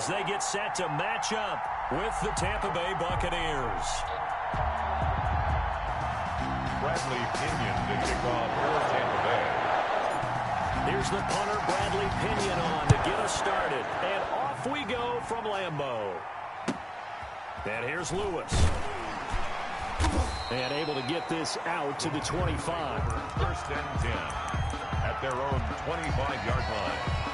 as they get set to match up with the Tampa Bay Buccaneers. Bradley Pinion to kick off for Tampa Bay. Here's the punter, Bradley Pinion, on to get us started. And off we go from Lambeau. And here's Lewis. And able to get this out to the 25. First and 10 at their own 25-yard line.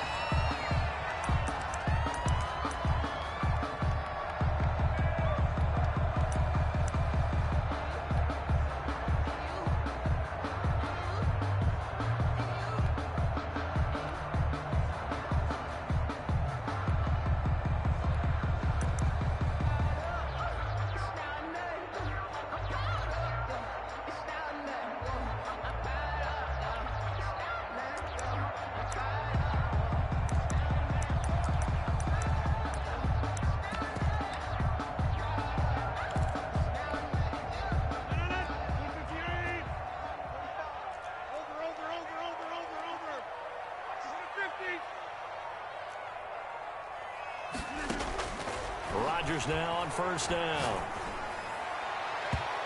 Rodgers now on first down.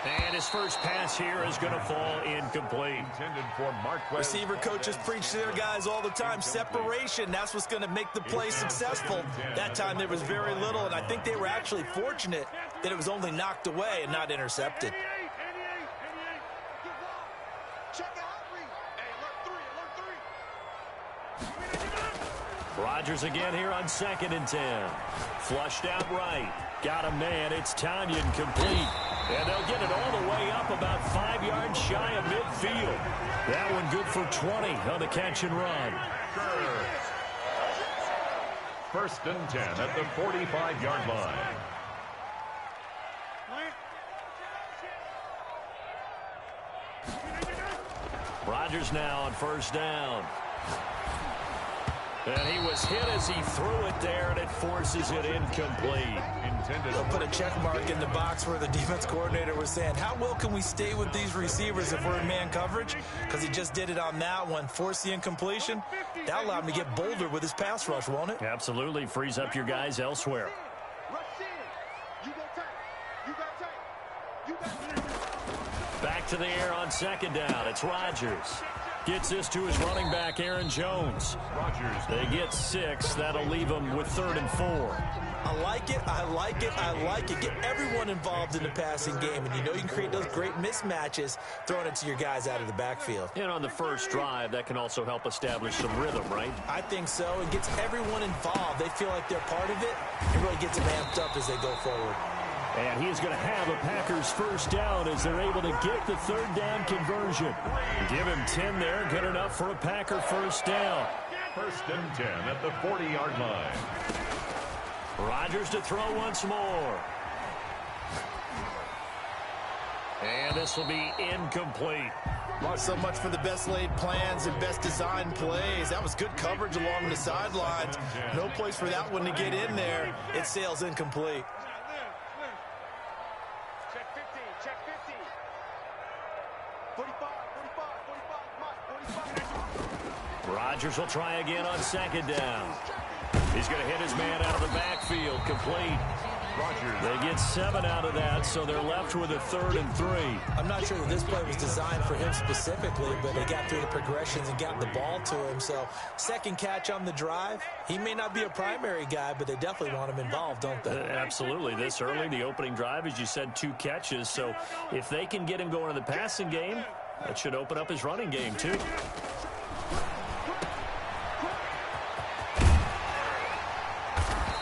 And his first pass here is going to fall incomplete. Intended for Marquez. Receiver coaches preach to their guys all the time. Separation, that's what's going to make the play successful. That time there was very little, and I think they were actually fortunate that it was only knocked away and not intercepted. Rodgers again here on 2nd and 10. Flushed out right. Got a man. It's Tanyan complete. And they'll get it all the way up about 5 yards shy of midfield. That one good for 20 on the catch and run. First and 10 at the 45-yard line. Rodgers now on first down. And he was hit as he threw it there, and it forces it incomplete. They'll put a check mark in the box where the defense coordinator was saying, how well can we stay with these receivers if we're in man coverage? Because he just did it on that one, forced the incompletion. That allowed him to get bolder with his pass rush, won't it? Absolutely. Frees up your guys elsewhere. Back to the air on 2nd down. It's Rodgers. Gets this to his running back, Aaron Jones. Rodgers. They get 6. That'll leave them with 3rd and 4. I like it. I like it. I like it. Get everyone involved in the passing game. And you know you can create those great mismatches throwing it to your guys out of the backfield. And on the first drive, that can also help establish some rhythm, right? I think so. It gets everyone involved. They feel like they're part of it. It really gets them amped up as they go forward. And he's going to have a Packers first down as they're able to get the 3rd down conversion. Give him 10 there. Good enough for a Packer first down. First and 10 at the 40-yard line. Rodgers to throw once more. And this will be incomplete. Well, so much for the best laid plans and best designed plays. That was good coverage along the sidelines. No place for that one to get in there. It sails incomplete. Rodgers will try again on 2nd down. He's going to hit his man out of the backfield. Complete. Rodgers. They get 7 out of that, so they're left with a 3rd and 3. I'm not sure that this play was designed for him specifically, but they got through the progressions and got the ball to him. So, second catch on the drive. He may not be a primary guy, but they definitely want him involved, don't they? Absolutely. This early, the opening drive, as you said, 2 catches. So, if they can get him going in the passing game, that should open up his running game, too.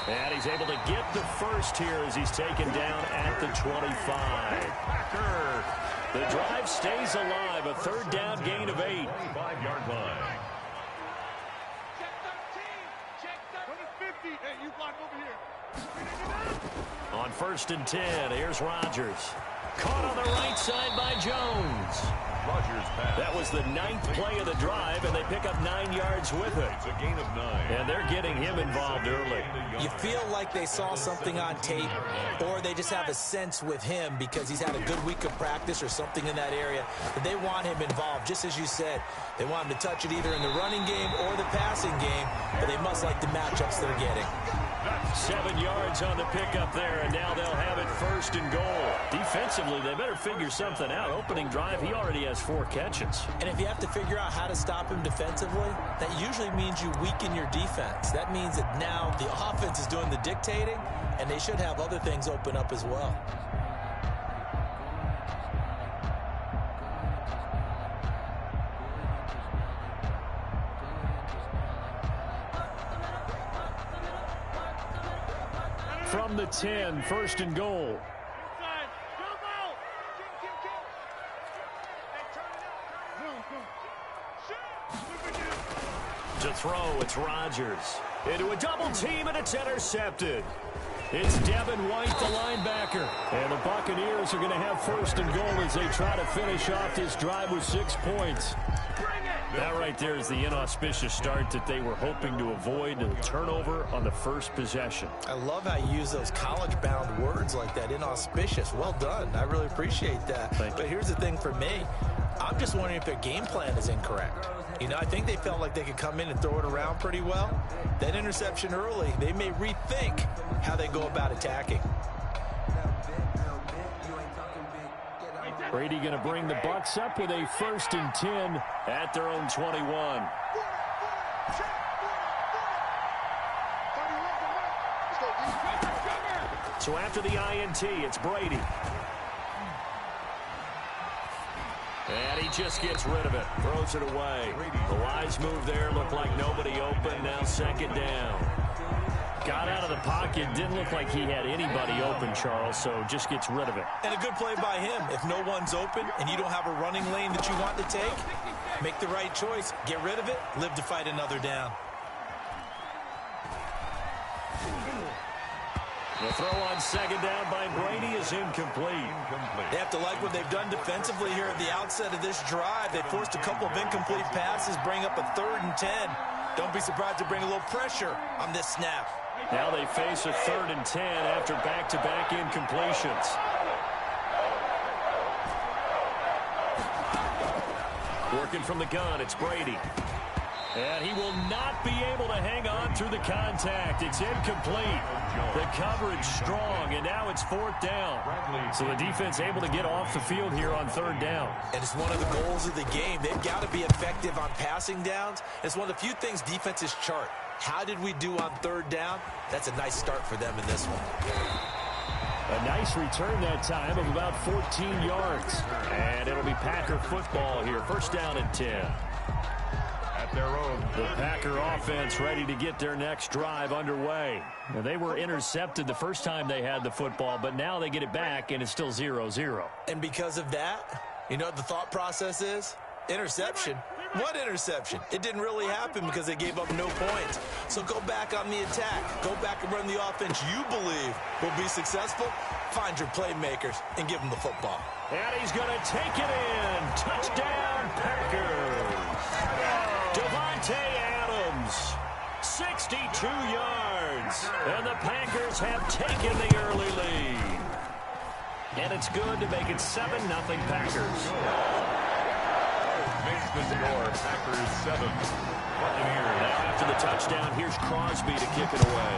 And he's able to get the first here as he's taken down at the 25. The drive stays alive. A 3rd down gain of 8. 25-yard line. On 1st and 10, here's Rodgers. Caught on the right side by Jones. Rodgers pass. That was the 9th play of the drive, and they pick up 9 yards with it. It's a gain of 9. And they're getting him involved early. You feel like they saw something on tape, or they just have a sense with him because he's had a good week of practice or something in that area that they want him involved. Just as you said, they want him to touch it either in the running game or the passing game, but they must like the matchups they're getting. Set yards on the pickup there, and now they'll have it 1st and goal. Defensively, they better figure something out. Opening drive, he already has 4 catches. And if you have to figure out how to stop him defensively, that usually means you weaken your defense. That means that now the offense is doing the dictating, and they should have other things open up as well. From the 10, 1st and goal. To throw, it's Rodgers. Into a double team, and it's intercepted. It's Devin White, the linebacker. And the Buccaneers are going to have 1st and goal as they try to finish off this drive with 6 points. That right there is the inauspicious start that they were hoping to avoid, a turnover on the first possession. I love how you use those college-bound words like that, inauspicious. Well done. I really appreciate that. But here's the thing for me. I'm just wondering if their game plan is incorrect. You know, I think they felt like they could come in and throw it around pretty well. That interception early, they may rethink how they go about attacking. Brady going to bring the Bucs up with a 1st and 10 at their own 21. So after the INT, it's Brady. And he just gets rid of it, throws it away. The wise move there, looked like nobody open, now 2nd down. Got out of the pocket, didn't look like he had anybody open, Charles, so just gets rid of it. And a good play by him. If no one's open and you don't have a running lane that you want to take, make the right choice, get rid of it, live to fight another down. The throw on 2nd down by Brady is incomplete. They have to like what they've done defensively here at the outset of this drive. They forced a couple of incomplete passes, bring up a 3rd and 10. Don't be surprised to bring a little pressure on this snap. Now they face a 3rd and 10 after back-to-back incompletions. Working from the gun, it's Brady. And he will not be able to hang on through the contact. It's incomplete. The coverage strong, and now it's 4th down. So the defense able to get off the field here on 3rd down. And it's one of the goals of the game. They've got to be effective on passing downs. It's one of the few things defenses chart. How did we do on 3rd down? That's a nice start for them in this one. A nice return that time of about 14 yards. And it'll be Packer football here. 1st down and 10. Their own. The Packer offense ready to get their next drive underway. Now, they were intercepted the first time they had the football, but now they get it back, and it's still 0-0. And because of that, you know what the thought process is? Interception. What interception? It didn't really happen because they gave up no points. So go back on the attack. Go back and run the offense you believe will be successful. Find your playmakers and give them the football. And he's going to take it in. Touchdown, Packers. Davante Adams, 62 yards. And the Packers have taken the early lead. And it's good to make it 7-0 Packers. Makes the score Packers 7. Buccaneers. Now after the touchdown, here's Crosby to kick it away.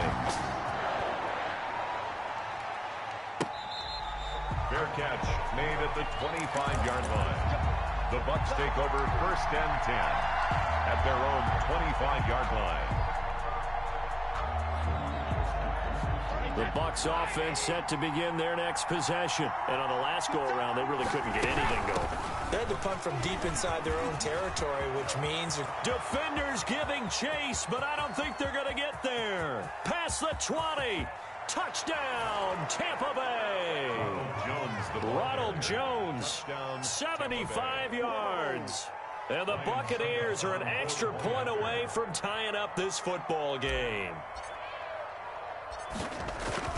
Fair catch made at the 25-yard line. The Bucs take over 1st and 10 at their own 25-yard line. The Bucs offense set to begin their next possession. And on the last go-around, they really couldn't get anything going. They had to punt from deep inside their own territory, which means defenders giving chase, but I don't think they're going to get there. Past the 20. Touchdown, Tampa Bay. Ronald Jones, 75 yards. And the Buccaneers are an extra point away from tying up this football game.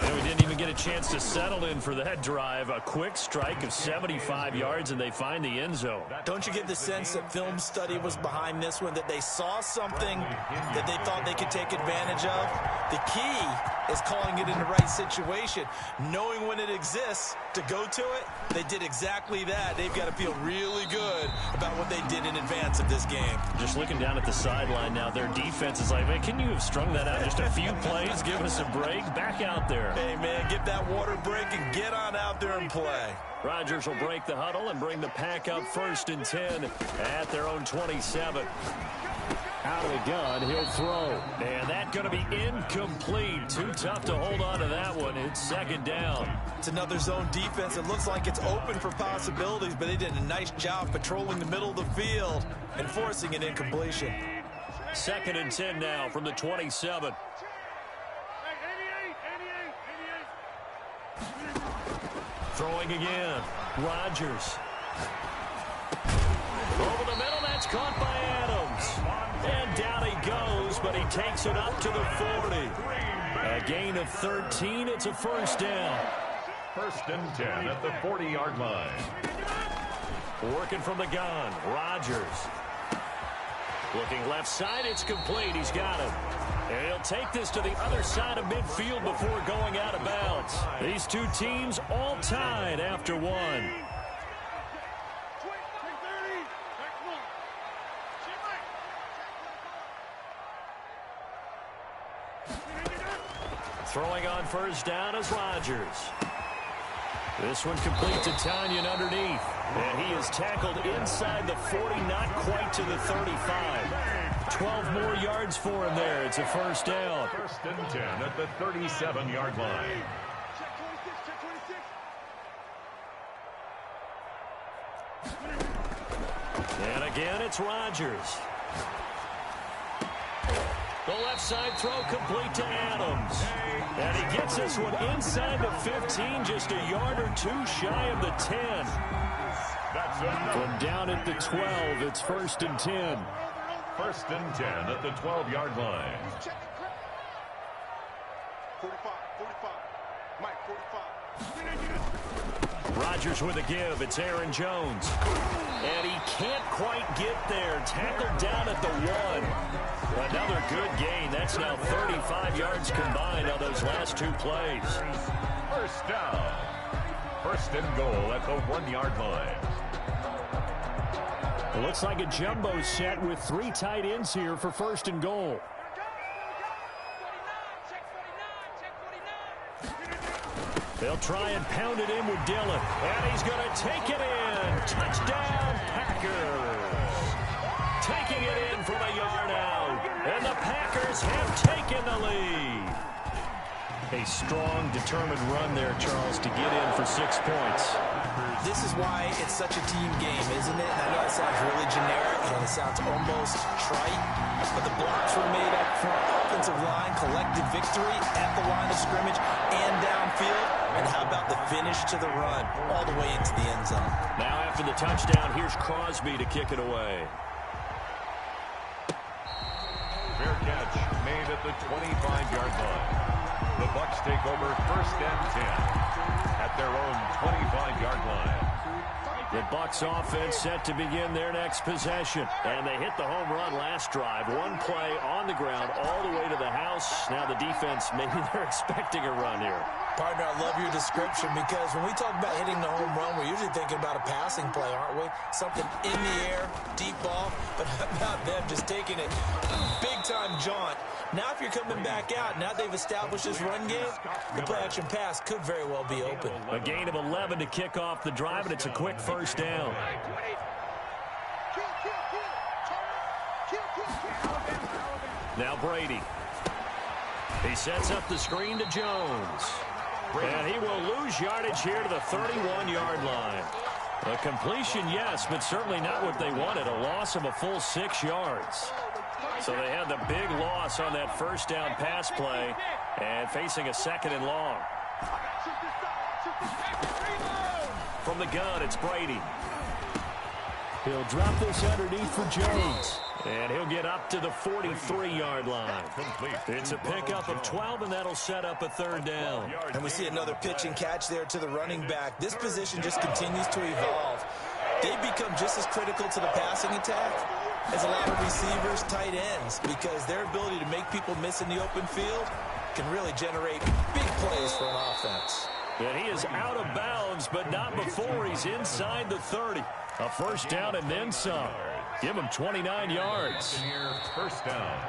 And we didn't even doesn't get a chance to settle in for that drive. A quick strike of 75 yards, and they find the end zone. Don't you get the sense that film study was behind this one, that they saw something that they thought they could take advantage of? The key is calling it in the right situation, knowing when it exists to go to it. They did exactly that. They've got to feel really good about what they did in advance of this game. Just looking down at the sideline now, their defense is like, man, can you have strung that out just a few plays? Give us a break. Back out there. Hey, man, get that water break and get on out there and play. Rodgers will break the huddle and bring the pack up 1st and 10 at their own 27. Out of the gun, he'll throw. And that's going to be incomplete. Too tough to hold on to that one. It's 2nd down. It's another zone defense. It looks like it's open for possibilities, but they did a nice job patrolling the middle of the field and forcing an incompletion. 2nd and 10 now from the 27. Throwing again. Rodgers. Over the middle, that's caught by Adams. And down he goes, but he takes it up to the 40. A gain of 13. It's a 1st down. 1st and 10 at the 40-yard line. Working from the gun. Rodgers. Looking left side. It's complete. He's got it. And he'll take this to the other side of midfield before going out of bounds. These two teams all tied after one. Throwing on 1st down is Rodgers. This one complete to Tonyan underneath. And he is tackled inside the 40, not quite to the 35. 12 more yards for him there. It's a 1st down. 1st and 10 at the 37-yard line. And again, it's Rodgers. The left side throw complete to Adams. And he gets this one inside the 15, just a yard or two shy of the 10. That's enough. From down at the 12, it's 1st and 10. 1st and 10 at the 12-yard line. 45, Mike, 45. Rodgers with a give. It's Aaron Jones. And he can't quite get there. Tackled down at the 1. Another good gain. That's now 35 yards combined on those last 2 plays. 1st down. 1st and goal at the 1-yard line. It looks like a jumbo set with 3 tight ends here for 1st and goal. They'll try and pound it in with Dillon. And he's going to take it in. Touchdown, Packers. Taking it in from a yard out. And the Packers have taken the lead. A strong, determined run there, Charles, to get in for 6 points. This is why it's such a team game, isn't it? And I know it sounds really generic and it sounds almost trite, but the blocks were made up front. Offensive line, collected victory at the line of scrimmage and downfield. And how about the finish to the run all the way into the end zone? Now after the touchdown, here's Crosby to kick it away. Fair catch made at the 25-yard line. The Bucs take over 1st and 10 at their own 25-yard line. The Bucs offense set to begin their next possession. And they hit the home run last drive. 1 play on the ground all the way to the house. Now the defense, maybe they're expecting a run here. Partner, I love your description because when we talk about hitting the home run, we're usually thinking about a passing play, aren't we? Something in the air, deep ball, but how about them just taking it big-time jaunt. Now if you're coming back out, now they've established this run game, the play-action pass could very well be open. A gain of 11 to kick off the drive, and it's a quick 1st down. Now Brady. He sets up the screen to Jones. And he will lose yardage here to the 31-yard line. A completion, yes, but certainly not what they wanted. A loss of a full 6 yards. So they had the big loss on that 1st down pass play and facing a 2nd and long. From the gun, it's Brady. He'll drop this underneath for Jones. And he'll get up to the 43-yard line. It's a pickup of 12, and that'll set up a third down. And we see another pitch and catch there to the running back. This position just continues to evolve. They become just as critical to the passing attack as a lot of receivers, tight ends, because their ability to make people miss in the open field can really generate big plays for an offense. And he is out of bounds, but not before he's inside the 30. A first down and then some. Give him 29 yards. First down.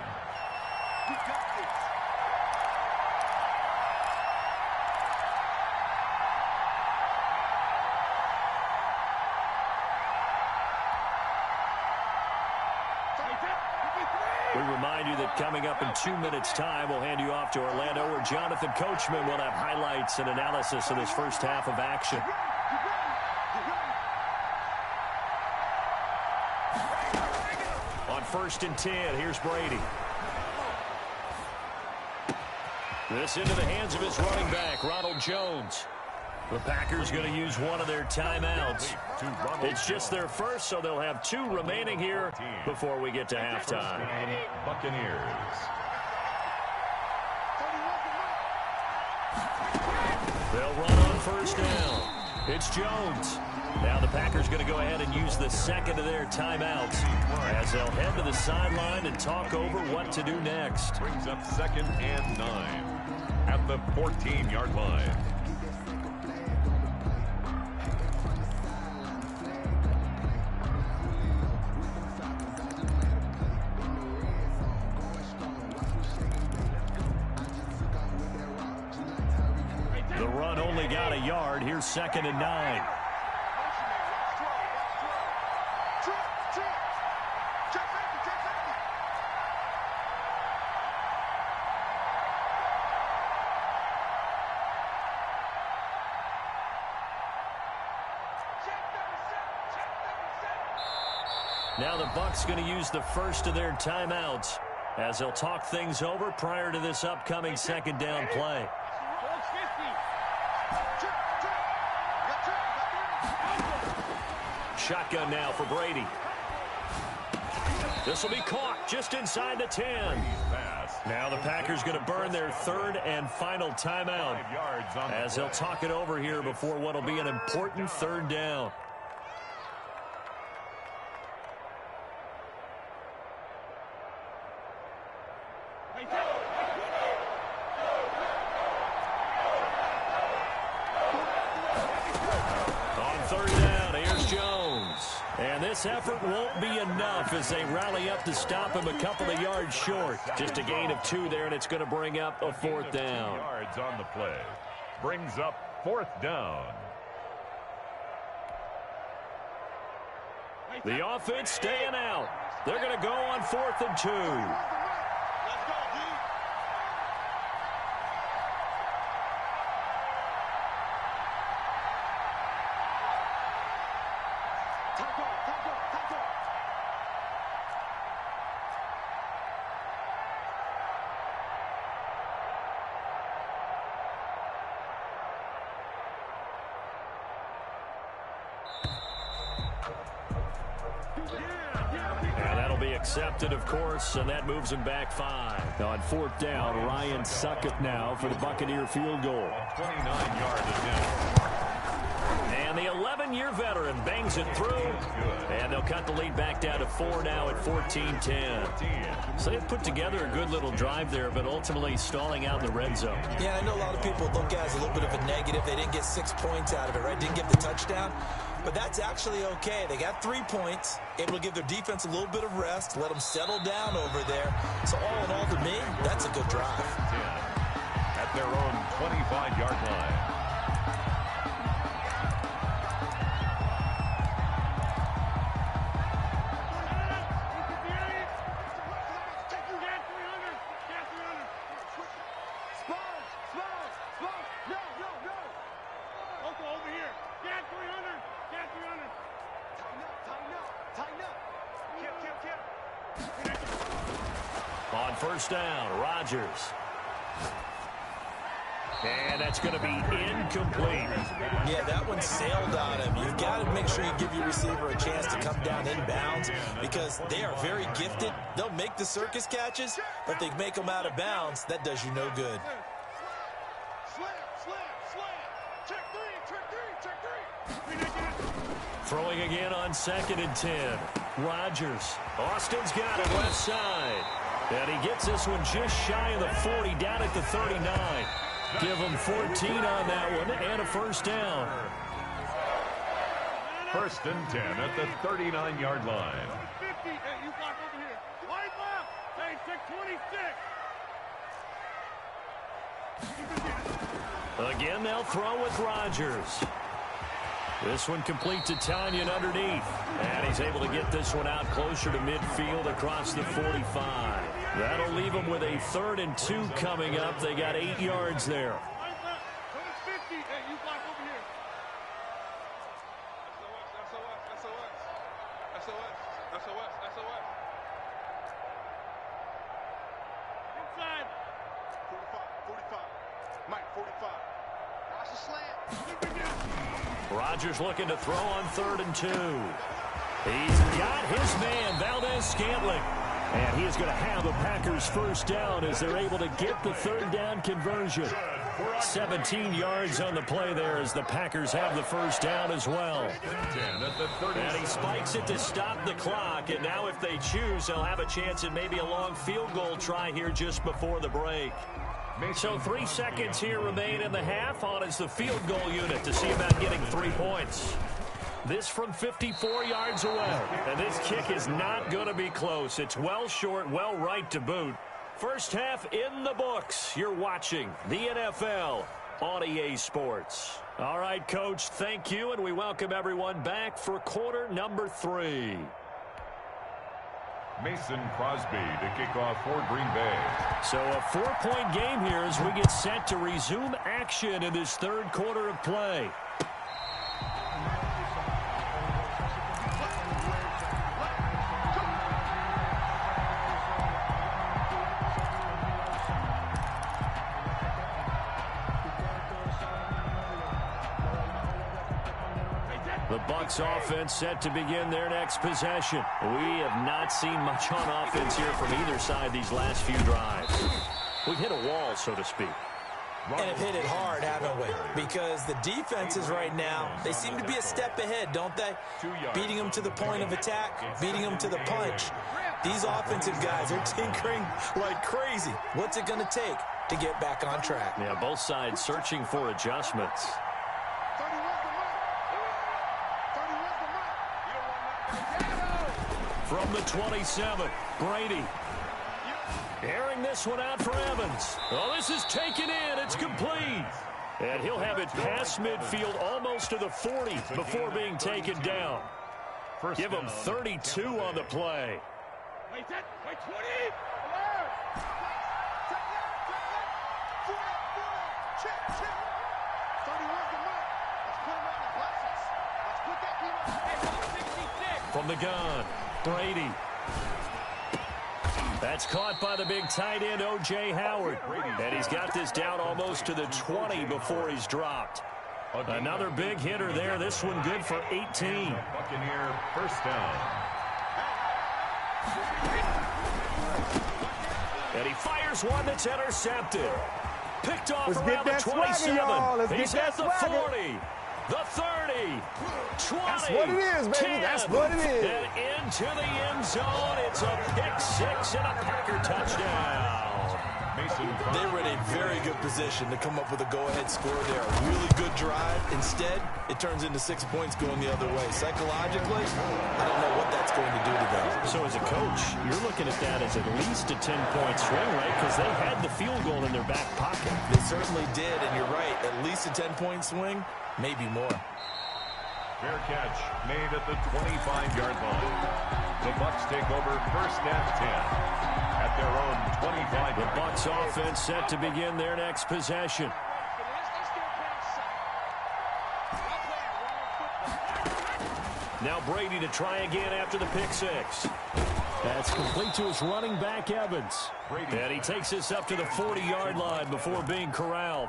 We remind you that coming up in 2 minutes' time, we'll hand you off to Orlando, where Jonathan Coachman will have highlights and analysis of this first half of action. On 1st and 10, here's Brady. This into the hands of his running back, Ronald Jones. The Packers going to use one of their timeouts. It's just their first, so they'll have 2 remaining here before we get to halftime. Buccaneers. They'll run on 1st down. It's Jones. Now the Packers going to go ahead and use the second of their timeouts as they'll head to the sideline and talk over what to do next. Brings up 2nd and 9 at the 14-yard line. The run only got a yard. Here's 2nd and 9. Now the Bucs going to use the first of their timeouts as they'll talk things over prior to this upcoming 2nd down play. Shotgun now for Brady. This will be caught just inside the 10. Now the Packers going to burn their 3rd and final timeout as they'll talk it over here before what will be an important 3rd down. And this effort won't be enough as they rally up to stop him a couple of yards short. Just a gain of 2 there, and it's going to bring up a 4th down. Yards on the play. Brings up 4th down. The offense staying out. They're going to go on 4th and 2. Accepted, of course, and that moves him back 5. On 4th down, Ryan Succop now for the Buccaneer field goal. 29-yard attempt. And the 11-year veteran bangs it through, and they'll cut the lead back down to 4 now at 14-10. So they've put together a good little drive there, but ultimately stalling out in the red zone. Yeah, I know a lot of people look at it as a little bit of a negative. They didn't get 6 points out of it, right? Didn't get the touchdown. But that's actually okay. They got 3 points, able to give their defense a little bit of rest, let them settle down over there. So all in all, to me, that's a good drive. 10 at their own 25-yard line. On 1st down, Rodgers. And that's going to be incomplete. Yeah, that one sailed on him. You've got to make sure you give your receiver a chance to come down inbounds because they are very gifted. They'll make the circus catches, but if they make them out of bounds, that does you no good. Throwing again on 2nd and 10. Rodgers. Austin's got it left side. And he gets this one just shy of the 40, down at the 39. Give him 14 on that one and a first down. 1st and 10 at the 39-yard line. Again, they'll throw with Rodgers. This one complete to Tonyan underneath. And he's able to get this one out closer to midfield across the 45. That'll leave them with a 3rd and 2 coming up. They got 8 yards there. Rodgers looking to throw on 3rd and 2. He's got his man, Valdes-Scantling. And he is going to have a Packers first down as they're able to get the 3rd down conversion. 17 yards on the play there as the Packers have the first down as well. And he spikes it to stop the clock. And now if they choose, they'll have a chance at maybe a long field goal try here just before the break. So 3 seconds here remain in the half. On is the field goal unit to see about getting 3 points. This from 54 yards away. And this kick is not going to be close. It's well short, well right to boot. First half in the books. You're watching the NFL on EA Sports. All right, Coach, thank you. And we welcome everyone back for quarter number 3. Mason Crosby to kick off for Green Bay. So a 4-point game here as we get set to resume action in this 3rd quarter of play. The Bucs offense set to begin their next possession. We have not seen much on offense here from either side these last few drives. We've hit a wall, so to speak. And have hit it hard, haven't we? Because the defenses right now, they seem to be a step ahead, don't they? Beating them to the point of attack, beating them to the punch. These offensive guys are tinkering like crazy. What's it going to take to get back on track? Yeah, both sides searching for adjustments. From the 27, Brady. Airing this one out for Evans. Oh, this is taken in. It's complete. And he'll have it past midfield almost to the 40 before being taken down. Give him 32 on the play. Wait, 20. Check. 31's the mark. Let's put him on the glasses. Let's put that key. From the gun, Brady. That's caught by the big tight end, O.J. Howard. And he's got this down almost to the 20 before he's dropped. Another big hitter there. This one good for 18. Buccaneer first down. And he fires one that's intercepted. Picked off Let's around the 27. He's at the 40. The 30, 20, That's what it is, baby. 10, That's what it is. And into the end zone. It's a pick six and a Packer touchdown. They were in a very good position to come up with a go-ahead score there. A really good drive. Instead, it turns into 6 points going the other way. Psychologically, I don't know what that's going to do to them. So as a coach, you're looking at that as at least a 10-point swing, right? Because they had the field goal in their back pocket. They certainly did, and you're right. At least a 10-point swing, maybe more. Fair catch made at the 25-yard line. The Bucs take over first and 10 at their own 25. The Bucs offense set to begin their next possession. Now Brady to try again after the pick six. That's complete to his running back, Evans. And he takes this up to the 40-yard line before being corralled.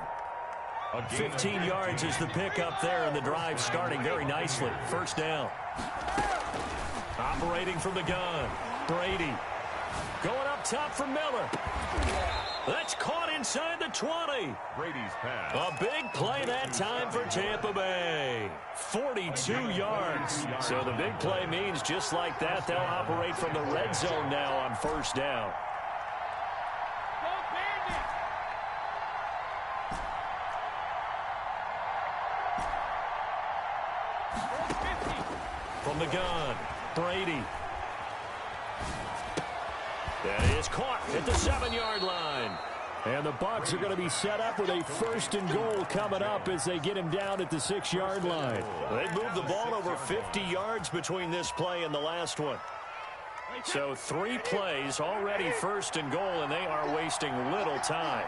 15 yards is the pickup there, and the drive starting very nicely. First down. Operating from the gun. Brady. Going up top for Miller. That's caught inside the 20. Brady's pass. A big play that time for Tampa Bay. 42 yards. So the big play means just like that, they'll operate from the red zone now on first down. From the gun, Brady. That is caught at the 7-yard line. And the Bucs are going to be set up with a first and goal coming up as they get him down at the 6-yard line. They moved the ball over 50 yards between this play and the last one. So 3 plays already first and goal, and they are wasting little time.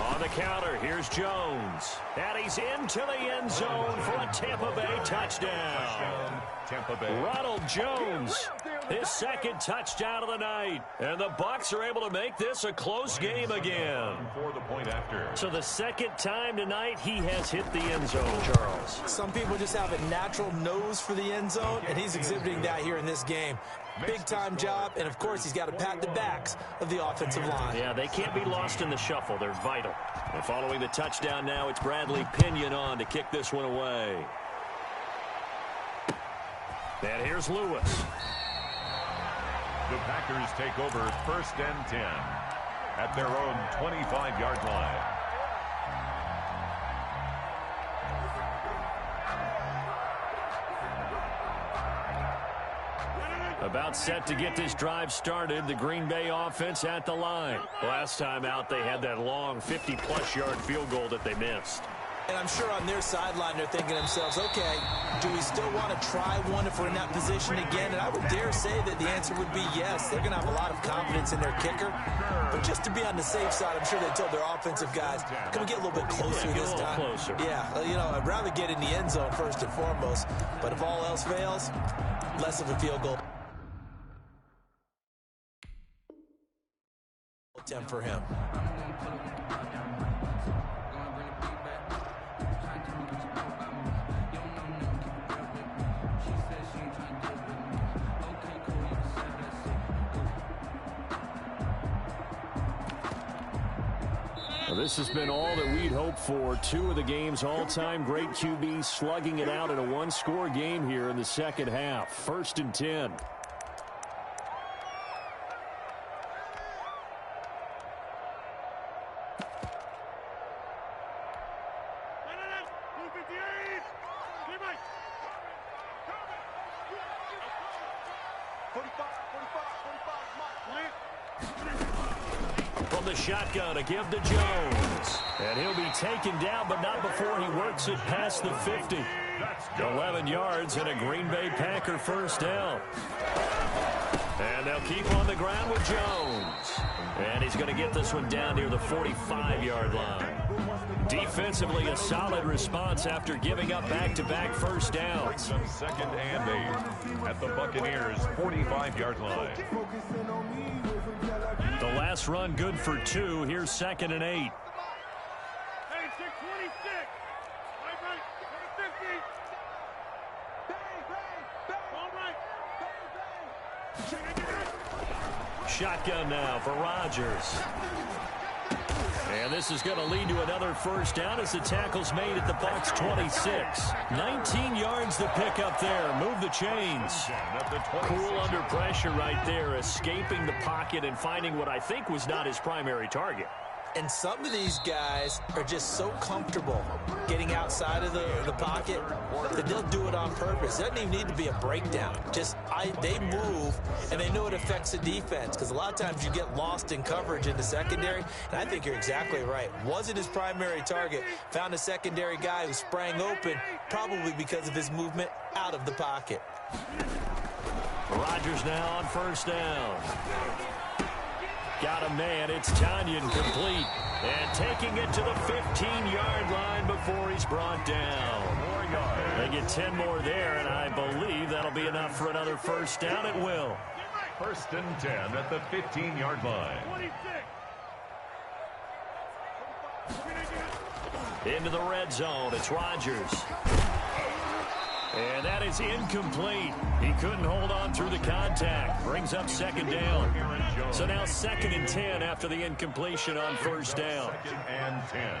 On the counter, here's Jones. And he's into the end zone for a Tampa Bay touchdown. Tampa Bay. Ronald Jones, his second touchdown of the night. And the Bucs are able to make this a close game again. For the point after. So the second time tonight he has hit the end zone, Charles. Some people just have a natural nose for the end zone, and he's exhibiting that here in this game. Big-time job, and of course he's got to pat the backs of the offensive line. Yeah, they can't be lost in the shuffle. They're vital. And following the touchdown now, it's Bradley Pinion on to kick this one away. And here's Lewis. The Packers take over first and 10 at their own 25-yard line. About set to get this drive started, the Green Bay offense at the line. Last time out, they had that long 50-plus yard field goal that they missed. And I'm sure on their sideline they're thinking to themselves, okay, do we still want to try one if we're in that position again? And I would dare say that the answer would be yes. They're going to have a lot of confidence in their kicker. But just to be on the safe side, I'm sure they told their offensive guys, can we get a little bit closer this time? Closer. Yeah, you know, I'd rather get in the end zone first and foremost. But if all else fails, less of a field goal attempt for him. Well, this has been all that we'd hoped for. 2 of the game's all-time great QBs slugging it out in a one-score game here in the second half. First and 10. From the shotgun, a give to Jones. And he'll be taken down, but not before he works it past the 50. 11 yards and a Green Bay Packer first down. And they'll keep on the ground with Jones. And he's going to get this one down near the 45-yard line. Defensively, a solid response after giving up back-to-back first downs. Second and 8 at the Buccaneers' 45-yard line. The last run good for 2. Here's second and 8. Shotgun now for Rodgers. And this is going to lead to another first down as the tackle's made at the Bucs 26. 19 yards to pick up there. Move the chains. Cool under pressure right there, escaping the pocket and finding what I think was not his primary target. And some of these guys are just so comfortable getting outside of the pocket that they'll do it on purpose. It doesn't even need to be a breakdown. They move, and they know it affects the defense because a lot of times you get lost in coverage in the secondary, and I think you're exactly right. Wasn't his primary target. Found a secondary guy who sprang open, probably because of his movement out of the pocket. Rodgers now on first down. Got a man. It's Tanyan complete. And taking it to the 15-yard line before he's brought down. They get 10 more there, and I believe that'll be enough for another first down. It will. First and 10 at the 15-yard line. Into the red zone. It's Rodgers. And that is incomplete. He couldn't hold on through the contact. Brings up second down. So now 2nd and 10 after the incompletion on first down. 2nd and 10.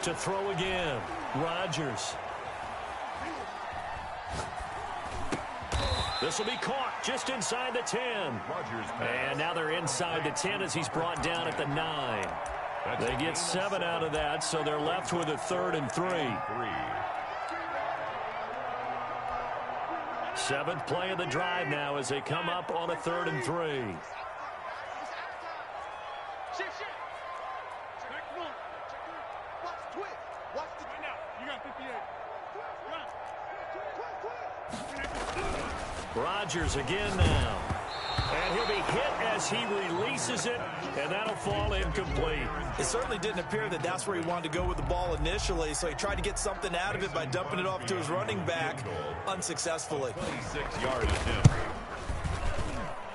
To throw again. Rodgers. This will be caught just inside the 10. Rodgers And now they're inside the 10 as he's brought down at the 9. They get 7 out of that, so they're left with a 3rd and 3. 7th play of the drive now as they come up on a 3rd and 3. Rodgers again now. And he'll be hit as he releases it, and that'll fall incomplete. It certainly didn't appear that that's where he wanted to go with the ball initially, so he tried to get something out of it by dumping it off to his running back unsuccessfully. 26 yard attempt.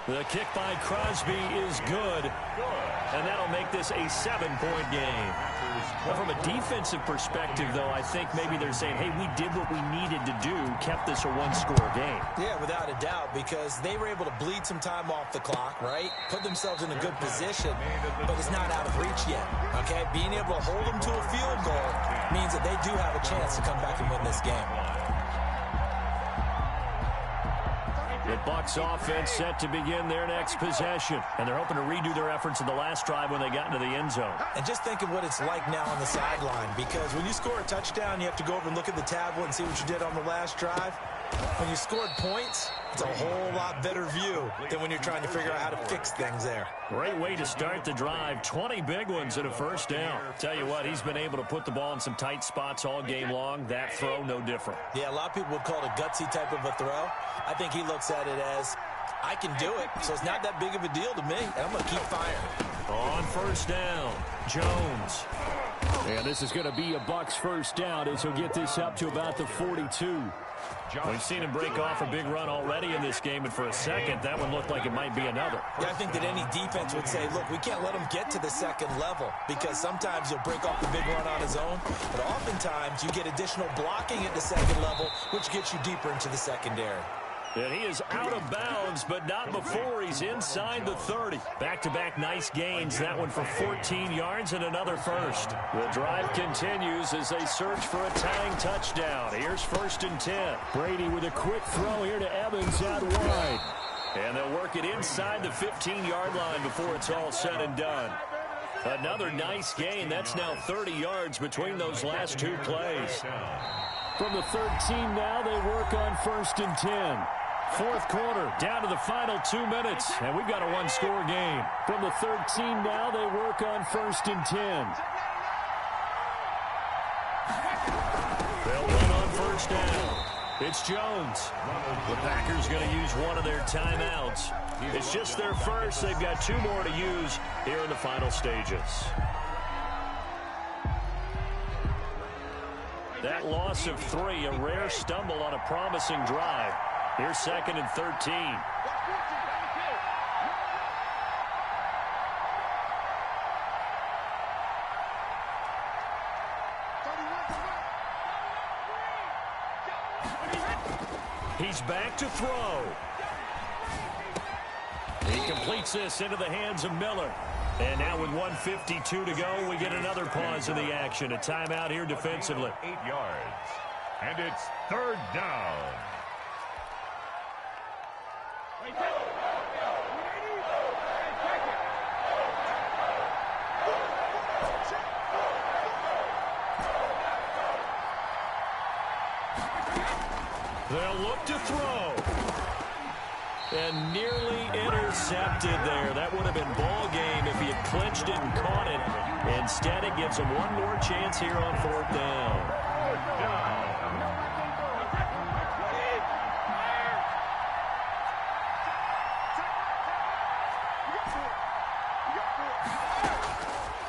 The kick by Crosby is good, and that'll make this a 7-point game. Well, from a defensive perspective, though, I think maybe they're saying, hey, we did what we needed to do, kept this a one-score game. Yeah, without a doubt, because they were able to bleed some time off the clock, right? Put themselves in a good position, but it's not out of reach yet, okay? Being able to hold them to a field goal means that they do have a chance to come back and win this game. The Bucs offense set to begin their next possession, and they're hoping to redo their efforts in the last drive when they got into the end zone. And just think of what it's like now on the sideline, because when you score a touchdown, you have to go over and look at the tablet and see what you did on the last drive. When you scored points, it's a whole lot better view than when you're trying to figure out how to fix things there. Great way to start the drive. 20 big ones and a first down. Tell you what, he's been able to put the ball in some tight spots all game long. That throw, no different. Yeah, a lot of people would call it a gutsy type of a throw. I think he looks at it as, I can do it, so it's not that big of a deal to me, and I'm going to keep firing. On first down, Jones. And this is going to be a Bucs first down as he'll get this up to about the 42. We've seen him break off a big run already in this game, and for a second, that one looked like it might be another. Yeah, I think that any defense would say, look, we can't let him get to the second level, because sometimes he'll break off the big run on his own, but oftentimes you get additional blocking at the second level, which gets you deeper into the secondary. And he is out of bounds, but not before he's inside the 30. Back-to-back nice gains. That one for 14 yards and another first. The drive continues as they search for a tying touchdown. Here's 1st and 10. Brady with a quick throw here to Evans out wide. And they'll work it inside the 15-yard line before it's all said and done. Another nice gain. That's now 30 yards between those last two plays. From the 13 now, they work on 1st and 10. Fourth quarter, down to the final 2 minutes, and we've got a one-score game. From the 13 now, they work on 1st and 10. They'll run on first down. It's Jones. The Packers going to use one of their timeouts. It's just their first. They've got 2 more to use here in the final stages. That loss of 3, a rare stumble on a promising drive. Here's 2nd and 13. He's back to throw. He completes this into the hands of Miller. And now with 1:52 to go, we get another pause in the action. A timeout here defensively. 8 yards. And it's 3rd down. They'll look to throw. And nearly intercepted there. That would have been ball game if he had clinched it and caught it. Instead, it gives him one more chance here on 4th down.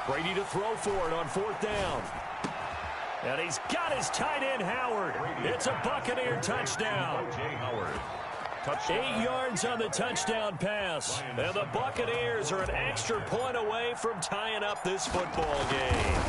Brady to throw for it on 4th down. And he's got his tight end, Howard. It's a Buccaneer touchdown. Jay Howard. Touchdown. 8 yards on the touchdown pass. And the Buccaneers are an extra point away from tying up this football game.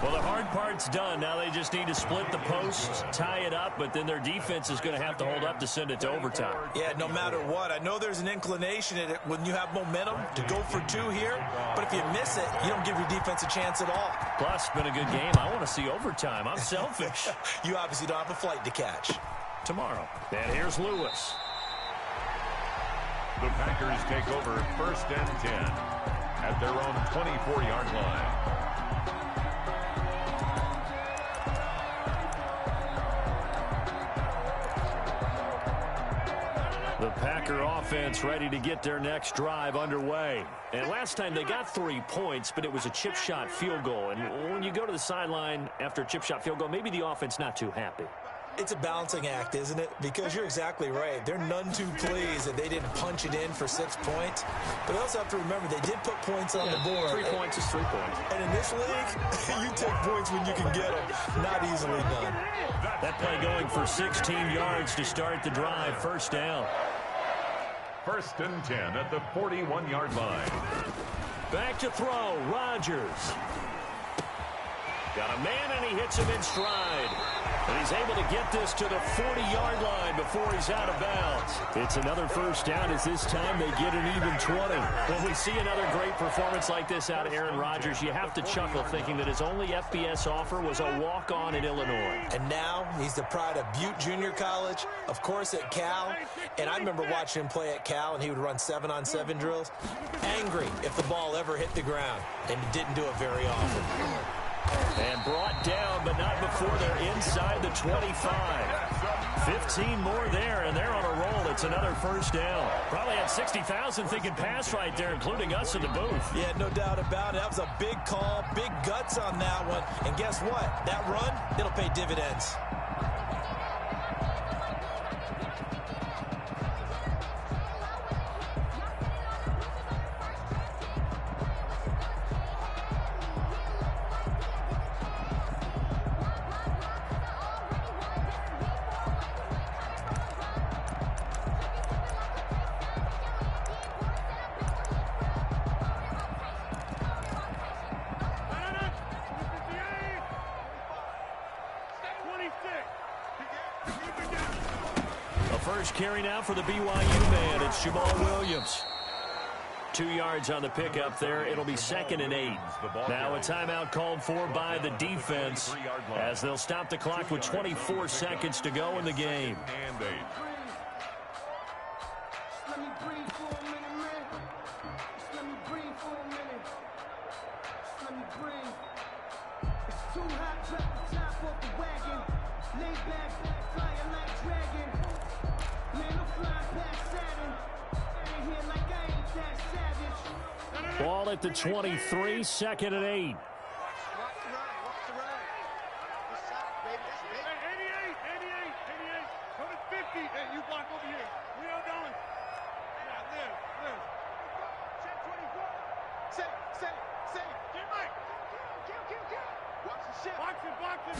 Well, the hard part's done. Now they just need to split the posts, tie it up, but then their defense is going to have to hold up to send it to overtime. Yeah, no matter what. I know there's an inclination in it when you have momentum to go for 2 here, but if you miss it, you don't give your defense a chance at all. Plus, it's been a good game. I want to see overtime. I'm selfish. You obviously don't have a flight to catch. Tomorrow. And here's Lewis. The Packers take over 1st and 10 at their own 24-yard line. The Packer offense ready to get their next drive underway. And last time they got 3 points, but it was a chip shot field goal. And when you go to the sideline after a chip shot field goal, maybe the offense not too happy. It's a balancing act, isn't it? Because you're exactly right. They're none too pleased that they didn't punch it in for 6 points. But you also have to remember they did put points on the board. 3 points is 3 points. And in this league, you take points when you can get them. Not easily done. That play going for 16 yards to start the drive. 1st down. 1st and 10 at the 41-yard line. Back to throw. Rodgers. Got a man, and he hits him in stride. And he's able to get this to the 40-yard line before he's out of bounds. It's another 1st down as this time they get an even 20. When we see another great performance like this out of Aaron Rodgers, you have to chuckle thinking that his only FBS offer was a walk-on in Illinois. And now he's the pride of Butte Junior College, of course at Cal. And I remember watching him play at Cal, and he would run 7-on-7 drills. Angry if the ball ever hit the ground, and he didn't do it very often. And brought down, but not before they're inside the 25. 15 more there, and they're on a roll. It's another 1st down. Probably had 60,000 thinking pass right there, including us in the booth. Yeah, no doubt about it. That was a big call, big guts on that one. And guess what? That run, it'll pay dividends. First carry now for the BYU man. It's Jamal Williams. 2 yards on the pickup there. It'll be 2nd and 8. Now a timeout called for by the defense as they'll stop the clock with 24 seconds to go in the game. And 8. Let me breathe for a minute, man. Just let me breathe for a minute. Just let me breathe. It's too hot, drop the top off the wagon. Lay back, flying like dragon. Man, I'm flying past Saturn. Out of here like I ain't that savage. Ball at the 23, 2nd and 8. Watch the ride, watch the ride. The side, baby, that's big. 88. Go to 50. Hey, you block over here. We are going. Yeah, live. Check 24. Say. Get Mike. Kill. Watch the ship. Box it.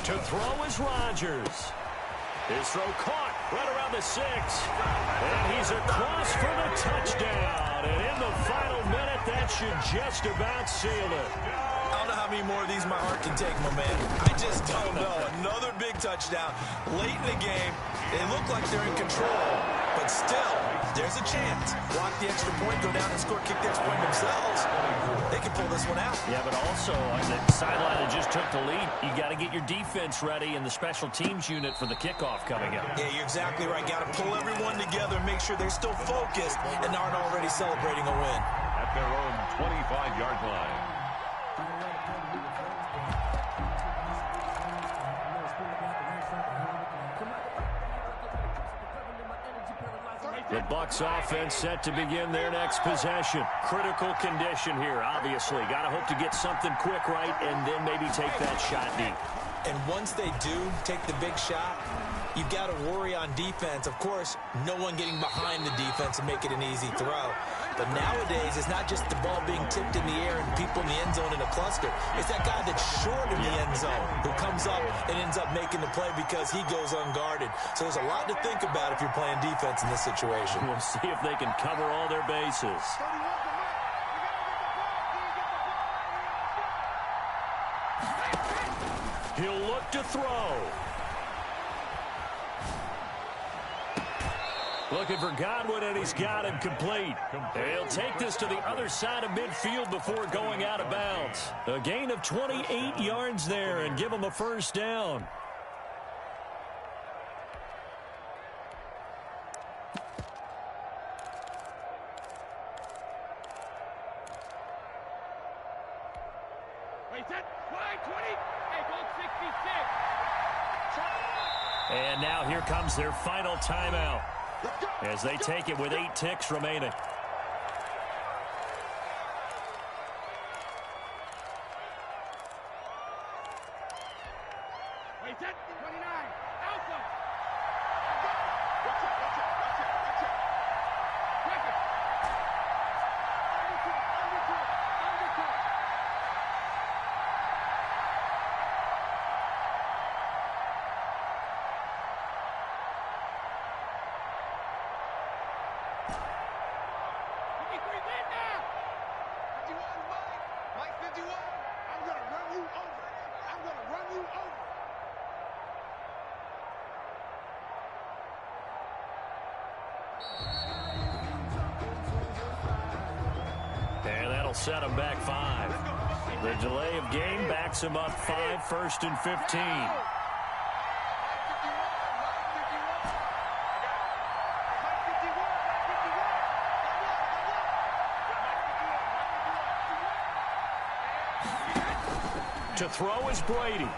To throw is Rodgers. His throw caught right around the 6. And he's across for the touchdown. And in the final minute, that should just about seal it. I don't know how many more of these my heart can take, my man. I just don't know. Another big touchdown. Late in the game, they look like they're in control. But still, there's a chance. Block the extra point, go down and score, kick the extra point themselves. They can pull this one out. Yeah, but also on the sideline that just took the lead, you got to get your defense ready and the special teams unit for the kickoff coming up. Yeah, you're exactly right. Got to pull everyone together and make sure they're still focused and aren't already celebrating a win. At their own 25-yard line. The Bucs offense set to begin their next possession. Critical condition here, obviously. Got to hope to get something quick right and then maybe take that shot deep. And once they do take the big shot, you've got to worry on defense. Of course, no one getting behind the defense and make it an easy throw. But nowadays, it's not just the ball being tipped in the air and people in the end zone in a cluster. It's that guy that's short in the end zone who comes up and ends up making the play because he goes unguarded. So there's a lot to think about if you're playing defense in this situation. We'll see if they can cover all their bases. He'll look to throw. Looking for Godwin, and he's got him complete. He'll take this to the other side of midfield before going out of bounds. A gain of 28 yards there and give him a first down. And now here comes their final timeout as they take it with 8 ticks remaining. And that'll set him back 5. The delay of game backs him up 5, 1st and 15. To throw is Brady.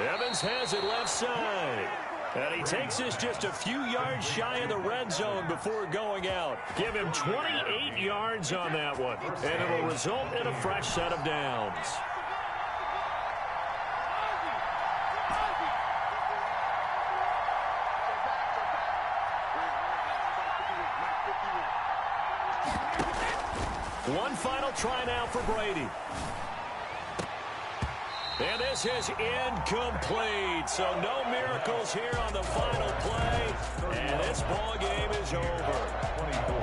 Evans has it left side. And he takes this just a few yards shy of the red zone before going out. Give him 28 yards on that one. And it'll result in a fresh set of downs. One final try now for Brady. And this is incomplete. So no miracles here on the final play. And this ball game is over. 24.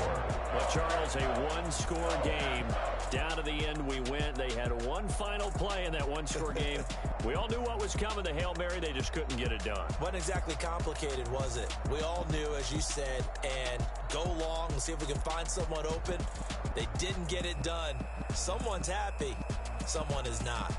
Well, Charles, a one-score game. Down to the end we went. They had one final play in that one-score game. We all knew what was coming. The Hail Mary, they just couldn't get it done. Wasn't exactly complicated, was it? We all knew, as you said, and go long and see if we can find someone open. They didn't get it done. Someone's happy. Someone is not.